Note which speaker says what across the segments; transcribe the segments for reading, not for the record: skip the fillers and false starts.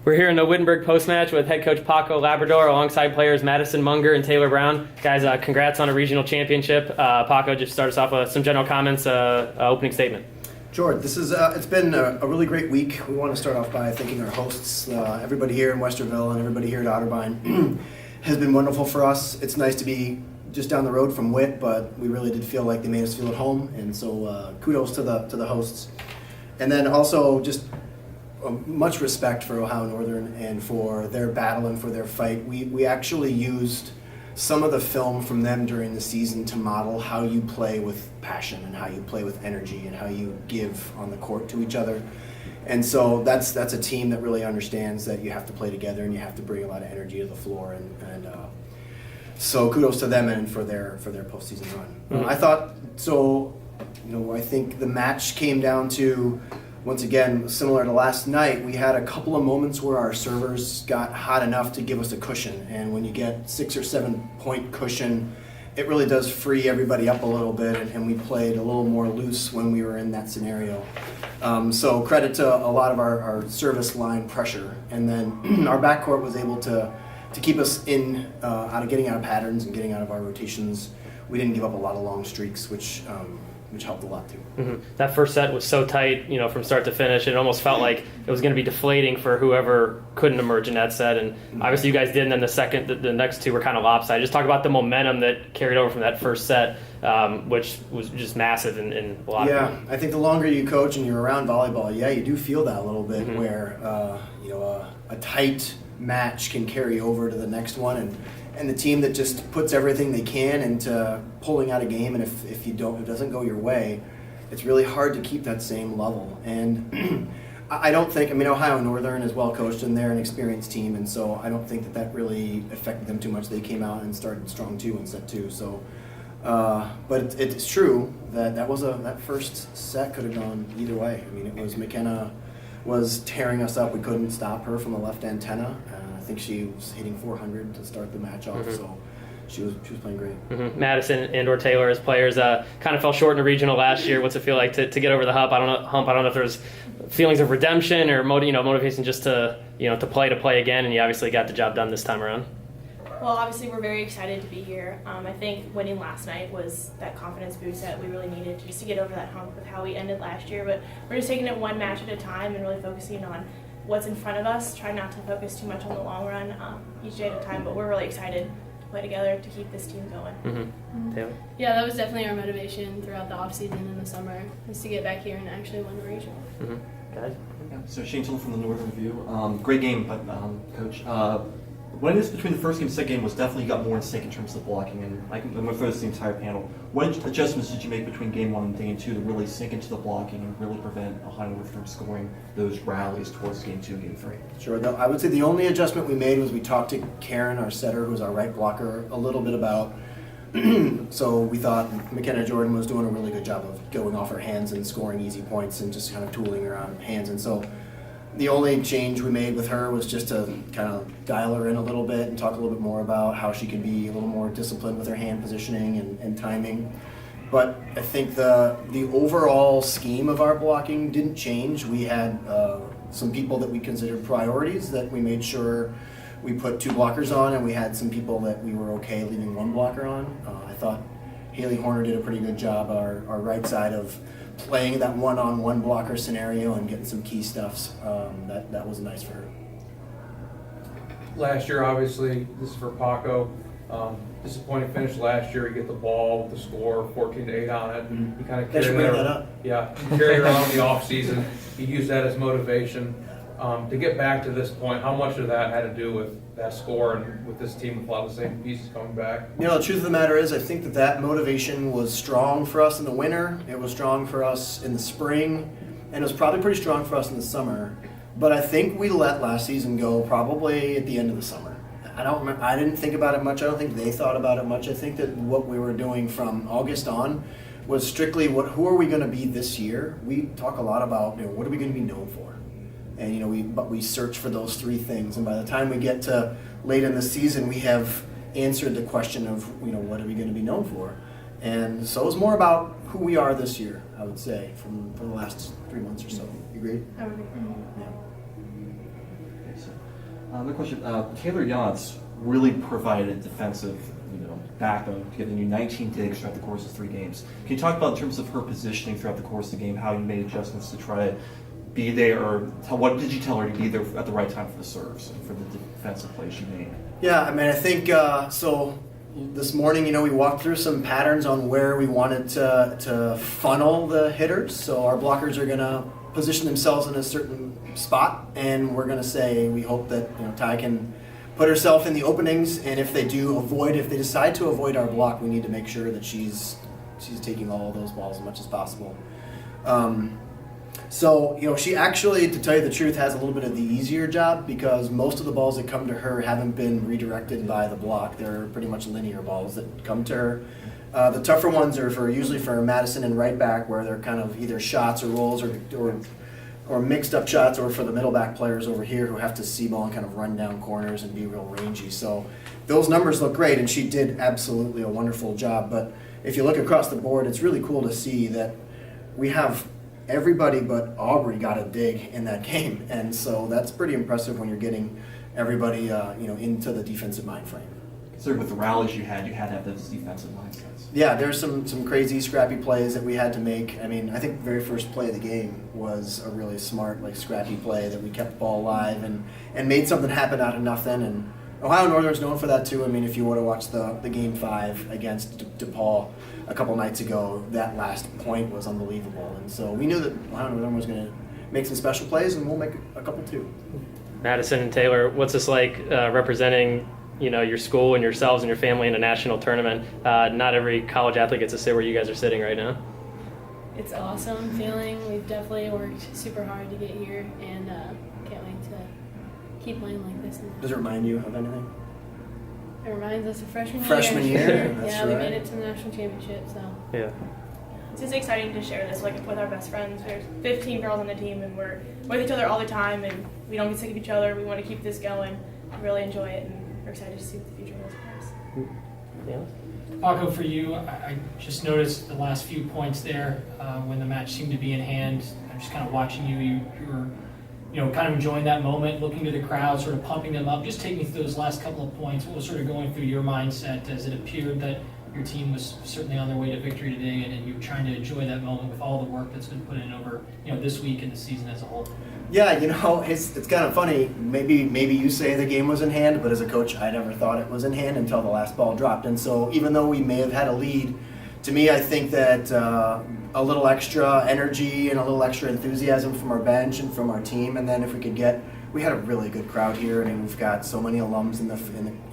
Speaker 1: We're here in the Wittenberg post-match with head coach Paco Labrador alongside players Madison Munger and Taylor Brown. Guys, congrats on a regional championship. Paco, just start us off with some general comments, opening statement.
Speaker 2: Sure. This is it's been a really great week. We want to start off by thanking our hosts, everybody here in Westerville and everybody here at Otterbein. Has been wonderful for us. It's nice to be just down the road from Witt, but we really did feel like they made us feel at home, and so kudos to the hosts. And then also just much respect for Ohio Northern and for their battle and for their fight. We actually used some of the film from them during the season to model how you play with passion and how you play with energy and how you give on the court to each other. And so that's a team that really understands that you have to play together and you have to bring a lot of energy to the floor. And so kudos to them and for their postseason run.
Speaker 1: Mm-hmm.
Speaker 2: I thought so. I think the match came down to, once again, similar to last night, we had a couple of moments where our servers got hot enough to give us a cushion. And when you get 6 or 7 point cushion, it really does free everybody up a little bit, and we played a little more loose when we were in that scenario. So credit to a lot of our service line pressure. And then our backcourt was able to keep us getting out of patterns and getting out of our rotations. We didn't give up a lot of long streaks, which helped a lot too.
Speaker 1: Mm-hmm. That first set was so tight, from start to finish. It almost felt like it was going to be deflating for whoever couldn't emerge in that set. And obviously you guys did, and then the next two were kind of lopsided. Just talk about the momentum that carried over from that first set, which was just massive in a lot of people.
Speaker 2: I think the longer you coach and you're around volleyball, you do feel that a little bit,
Speaker 1: mm-hmm.
Speaker 2: where a tight match can carry over to the next one, and the team that just puts everything they can into pulling out a game, and if it doesn't go your way, it's really hard to keep that same level. And I don't think, Ohio Northern is well coached and they're an experienced team, and so I don't think that really affected them too much. They came out and started strong too in set 2. So, but it's true that first set could have gone either way. It was McKenna was tearing us up. We couldn't stop her from the left antenna. I think she was hitting 400 to start the match off, mm-hmm. So she was playing great.
Speaker 1: Mm-hmm. Madison and or Taylor as players kind of fell short in the regional last year. What's it feel like to get over the hump? I don't know if there's feelings of redemption or motivation just to play again, and you obviously got the job done this time around.
Speaker 3: Well, obviously we're very excited to be here. I think winning last night was that confidence boost that we really needed just to get over that hump with how we ended last year. But we're just taking it one match at a time and really focusing on what's in front of us, try not to focus too much on the long run, each day at a time, but we're really excited to play together to keep this team going.
Speaker 1: Mm-hmm. Taylor?
Speaker 4: Yeah, that was definitely our motivation throughout the offseason and the summer, is to get back here and actually win the regional.
Speaker 1: Mm-hmm. Guys?
Speaker 5: Yeah, so Shane Tillman from the Northern Review. Great game, but Coach, what it is between the first game and second game was definitely got more in sync in terms of blocking, and I'm going to throw this to the entire panel. What adjustments did you make between game 1 and game 2 to really sink into the blocking and really prevent Ohio Northern from scoring those rallies towards game 2 and game 3?
Speaker 2: Sure. I would say the only adjustment we made was we talked to Karen, our setter, who's our right blocker, a little bit about. So we thought McKenna Jordan was doing a really good job of going off her hands and scoring easy points and just kind of tooling her on hands, and so the only change we made with her was just to kind of dial her in a little bit and talk a little bit more about how she can be a little more disciplined with her hand positioning and timing. But I think the overall scheme of our blocking didn't change. We had some people that we considered priorities that we made sure we put 2 blockers on, and we had some people that we were okay leaving 1 blocker on. I thought Haley Horner did a pretty good job, our right side, of playing that one-on-one blocker scenario and getting some key stuffs. That was nice for her.
Speaker 6: Last year, obviously, this is for Paco. Disappointing finish last year. You get the ball with the score 14-8 on it.
Speaker 2: Mm-hmm.
Speaker 6: You kind of
Speaker 2: Thanks for bringing that up.
Speaker 6: Yeah, carry her on in the off season. You use that as motivation to get back to this point. How much of that had to do with that score and with this team with a lot of the same pieces coming back?
Speaker 2: The truth of the matter is, I think that motivation was strong for us in the winter. It was strong for us in the spring, and it was probably pretty strong for us in the summer. But I think we let last season go probably at the end of the summer. I didn't think about it much. I don't think they thought about it much. I think that what we were doing from August on was strictly who are we going to be this year. We talk a lot about what are we going to be known for, and we search for those 3 things. And by the time we get to late in the season, we have answered the question of what are we going to be known for. And so it was more about who we are this year, I would say, from the last 3 months or so. You agree?
Speaker 3: I would agree.
Speaker 2: Yeah.
Speaker 5: Okay, so Another question. Taylor Yance really provided defensive, backbone, giving you 19 digs throughout the course of 3 games. Can you talk about in terms of her positioning throughout the course of the game, how you made adjustments to try to be there, or what did you tell her to be there at the right time for the serves and for the defensive plays she made?
Speaker 2: Yeah, I mean, I think so. This morning, we walked through some patterns on where we wanted to funnel the hitters. So our blockers are going to position themselves in a certain spot, and we're going to say we hope that Ty can put herself in the openings, and if they decide to avoid our block, we need to make sure that she's taking all of those balls as much as possible. So, she actually, to tell you the truth, has a little bit of the easier job because most of the balls that come to her haven't been redirected by the block. They're pretty much linear balls that come to her. The tougher ones are usually for Madison and right back, where they're kind of either shots or rolls or mixed up shots, or for the middle back players over here who have to see ball and kind of run down corners and be real rangy. So those numbers look great, and she did absolutely a wonderful job. But if you look across the board, it's really cool to see that we have everybody but Aubrey got a dig in that game, and so that's pretty impressive when you're getting everybody into the defensive mind frame.
Speaker 5: So with the rallies you had to have those defensive mindsets.
Speaker 2: Yeah, there's some crazy scrappy plays that we had to make. I mean, I think the very first play of the game was a really smart, scrappy play that we kept the ball alive and made something happen out of nothing. And Ohio Northern's known for that too. I mean, if you would have watched the Game 5 against DePaul a couple nights ago, that last point was unbelievable. And so we knew that Ohio Northern was going to make some special plays, and we'll make a couple too.
Speaker 1: Madison and Taylor, what's this like representing your school and yourselves and your family in a national tournament? Not every college athlete gets to sit where you guys are sitting right now.
Speaker 4: It's an awesome feeling. We've definitely worked super hard to get here, and can't wait to keep playing like this.
Speaker 2: Does it remind you of anything?
Speaker 4: It reminds us of freshman
Speaker 2: Freshman year? That's
Speaker 4: Yeah, we
Speaker 2: right.
Speaker 4: made it to the national championship, so.
Speaker 1: Yeah.
Speaker 3: It's just exciting to share this with our best friends. There's 15 girls on the team, and we're with each other all the time, and we don't get sick of each other. We want to keep this going. We really enjoy it, and we're excited to see what the future holds for us.
Speaker 1: Yeah.
Speaker 7: Paco, for you, I just noticed the last few points there when the match seemed to be in hand. I'm just kind of watching you. You were, kind of enjoying that moment, looking to the crowd, sort of pumping them up. Just take me through those last couple of points. What was sort of going through your mindset as it appeared that your team was certainly on their way to victory today, and you were trying to enjoy that moment with all the work that's been put in over, this week and the season as a whole?
Speaker 2: Yeah, it's kind of funny. Maybe you say the game was in hand, but as a coach, I never thought it was in hand until the last ball dropped. And so even though we may have had a lead, to me, I think that a little extra energy and a little extra enthusiasm from our bench and from our team, and then if we had a really good crowd here, and we've got so many alums in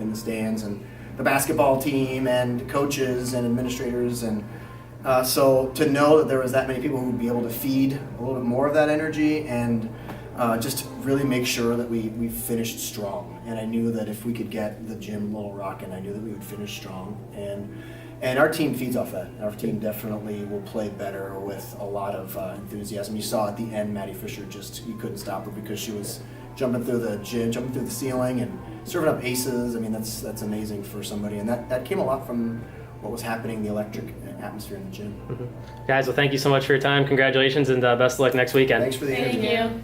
Speaker 2: the stands, and the basketball team and coaches and administrators, and so to know that there was that many people who would be able to feed a little bit more of that energy and just really make sure that we finished strong. And I knew that if we could get the gym a little rocking, I knew that we would finish strong. And our team feeds off that. Our team definitely will play better with a lot of enthusiasm. You saw at the end, Maddie Fisher you couldn't stop her because she was jumping through the gym, jumping through the ceiling, and serving up aces. I mean, that's amazing for somebody, and that came a lot from what was happening, the electric atmosphere in the gym.
Speaker 1: Mm-hmm. Guys, well, thank you so much for your time. Congratulations, and best of luck next weekend.
Speaker 2: Thanks for the
Speaker 4: Thank
Speaker 2: interview.
Speaker 4: you.